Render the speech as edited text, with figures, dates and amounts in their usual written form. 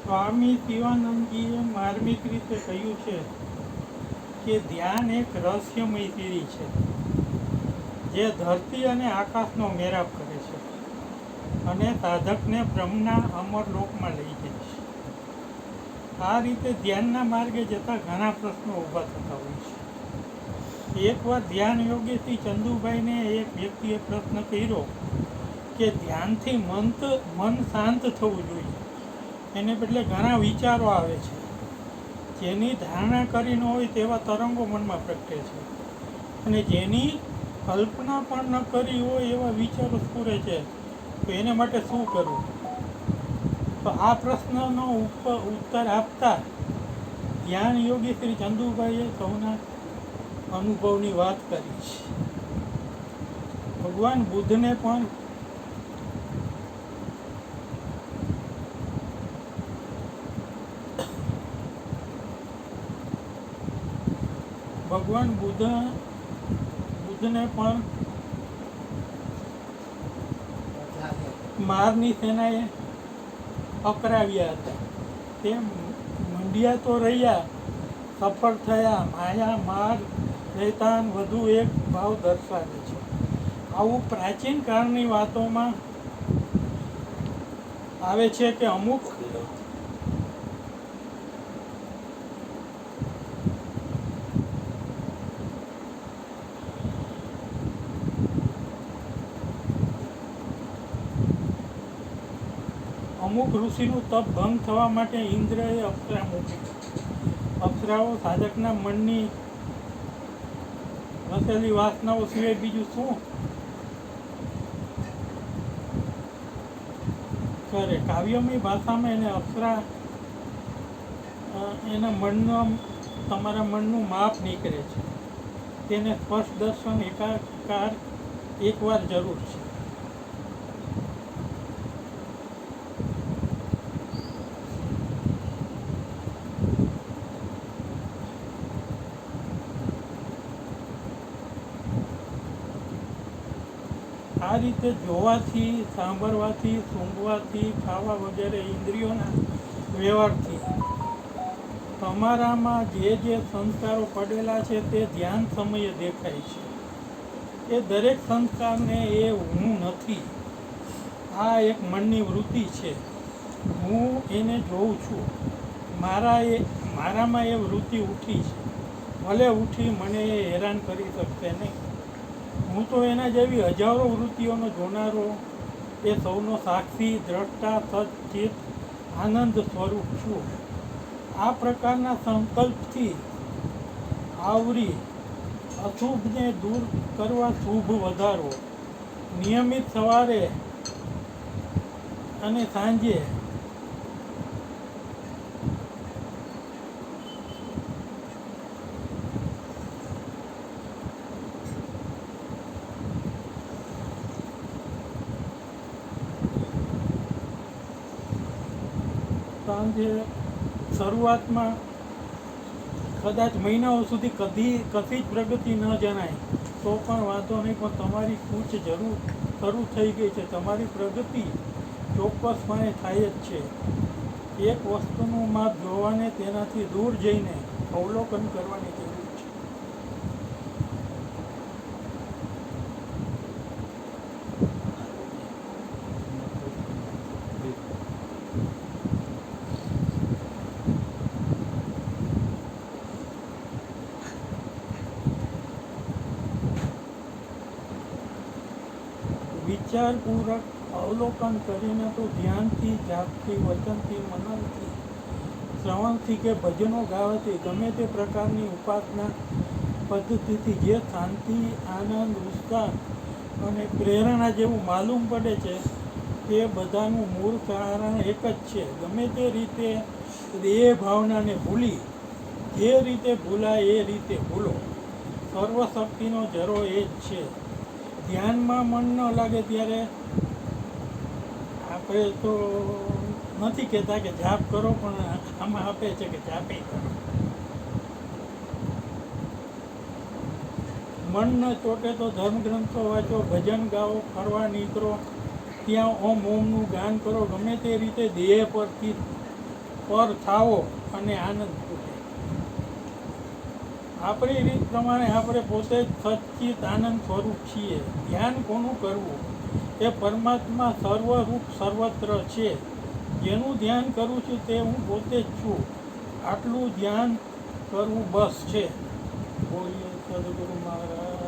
સ્વામી શિવાનંદજીએ માર્મિક રીતે કહ્યું છે કે ધ્યાન એક રહસ્યમય સીડી છે જે ધરતી અને આકાશનો મેળાપ કરે છે અને સાધકને બ્રહ્મના અમર લોકમાં લઈ જાય છે. આ રીતે ધ્યાનના માર્ગે જતા ઘણા પ્રશ્નો ઊભા થતા હોય છે. એકવાર ધ્યાન યોગી શ્રી ચંદુભાઈને એક વ્યક્તિએ પ્રશ્ન કર્યો કે ધ્યાનથી મન શાંત થવું જોઈએ, એને બદલે ઘણા વિચારો આવે છે, જેની ધારણા કરી ન હોય તેવા તરંગો મનમાં પ્રગટે છે, અને જેની કલ્પના પણ ન કરી હોય એવા વિચારો સ્ફુરે છે, તો એને માટે શું કરવું? તો આ પ્રશ્નનો ઉત્તર આપતા ધ્યાન યોગી શ્રી ચંદુભાઈએ સૌના અનુભવની વાત કરી છે. ભગવાન બુદ્ધને પણ મારની સેનાએ અકરાવ્યા હતા. તે મંડ્યા તો રહ્યા, સફળ થયા. માયા, માર, શૈતાન વધુ એક ભાવ દર્શાવે છે. આવું પ્રાચીન કાળની વાતોમાં આવે છે કે અમુક ઋષિનું તપ ભંગ થવા માટે ઇન્દ્રએ અપ્સરા મૂકી. અપ્સરાઓ સાધકના મનની વસેલી વાસનાઓ સિવાય બીજું શું કરે? કાવ્યમય ભાષામાં એને અપ્સરા એના મનનું તમારા મનનું માપ નીકળે છે. તેને સ્પષ્ટ દર્શન એકવાર જરૂર છે. આ રીતે જોવાથી, સાંભળવાથી, સૂંઘવાથી, ખાવા વગેરે ઇન્દ્રિયોના વ્યવહારથી તમારામાં જે સંસ્કારો પડેલા છે તે ધ્યાન સમયે દેખાય છે. એ દરેક સંસ્કારને એ હું નથી, આ એક મનની વૃત્તિ છે. હું એને જોઉં છું. મારામાં એ વૃત્તિ ઉઠી છે. ભલે ઉઠી, મને એ હેરાન કરી શકશે નહીં. હું તો એના જેવી હજારો વૃત્તિઓનો જોનારો, એ સૌનો સાક્ષી, દ્રષ્ટા, સચિત આનંદ સ્વરૂપ છું. આ પ્રકારના સંકલ્પથી આવરી અશુભને દૂર કરવા શુભ વધારો. નિયમિત સવારે અને સાંજે શરૂઆતમાં કદાચ મહિનાઓ સુધી કશી જ પ્રગતિ ન જણાય તો પણ વાંધો નહીં, પણ તમારી કૂચ જરૂર શરૂ થઈ ગઈ છે. તમારી પ્રગતિ ચોક્કસપણે થાય જ છે. એક વસ્તુનું માપ જોવાને તેનાથી દૂર જઈને અવલોકન કરવાની જરૂર છે. વિચારપૂર્વક અવલોકન કરીને તો ધ્યાનથી, જાપથી, વચનથી, મનનથી, શ્રવણથી કે ભજનો ગાવાથી, ગમે તે પ્રકારની ઉપાસના પદ્ધતિથી જે શાંતિ, આનંદ, ઉત્સાહ અને પ્રેરણા જેવું માલુમ પડે છે, તે બધાનું મૂળ કારણ એક જ છે. ગમે તે રીતે દેહ ભાવનાને ભૂલી, જે રીતે ભૂલાય એ રીતે ભૂલો. સર્વશક્તિનો જરો એ જ છે. ધ્યાનમાં મન ન લાગે ત્યારે આપણે તો નથી કહેતા કે જાપ કરો, પણ આમાં આપે છે કે જાપે કરો. મન ન ચોટે તો ધર્મગ્રંથો વાંચો, ભજન ગાઓ, ફરવા નીકળો, ત્યાં ઓમનું ગાન કરો. ગમે તે રીતે દેહ પરથી પર થાવો અને આનંદ ખૂટે. આપણી રીત પ્રમાણે આપણે પોતે જ સચ્ચિત આનંદ સ્વરૂપ છીએ. ધ્યાન કોનું કરવું? એ પરમાત્મા સર્વરૂપ સર્વત્ર છે. જેનું ધ્યાન કરું છું તે હું પોતે જ છું. આટલું ધ્યાન કરવું બસ છે. બોલીએ સદગુરુ મહારાજ.